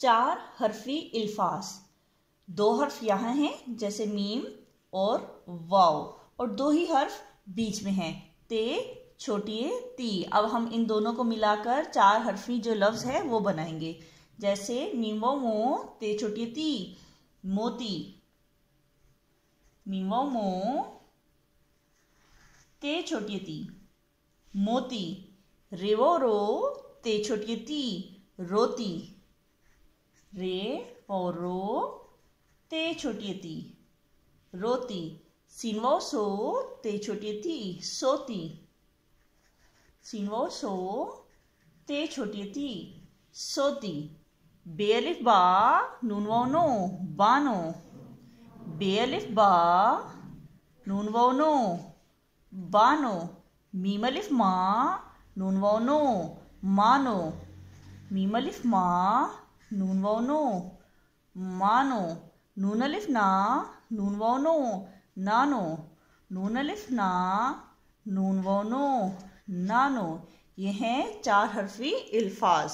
चार हरफी अल्फाज। दो हर्फ यहाँ हैं जैसे मीम और वाव, और दो ही हर्फ बीच में हैं, ते छोटी ती। अब हम इन दोनों को मिलाकर चार हरफी जो लफ्ज है वो बनाएंगे। जैसे मीम वाव मो, ते छोटी ती, मोती। मीम वाव मो, ते छोटी ती, मोती। रे वो रो, ते छोटी ती, रोती। रे वो रो, ते छोटी ती, रोती। सीन वो सो, ते छोटी ती, सोती। सीन वो सो, ते छोटी ती, सोती। बे अलिफ बा, नून वाव नो, बानो। बे अलिफ बा, नून वाव नो, बानो। मीम अलिफ मा, नून वाव नो, मानो। मीम अलिफ मा, नून वाव नो, मानो। नून अलिफ ना, नून वाव नो, नानो। नून अलिफ ना, नून वाव नो, नानो। ये हैं चार हरफी अल्फाज।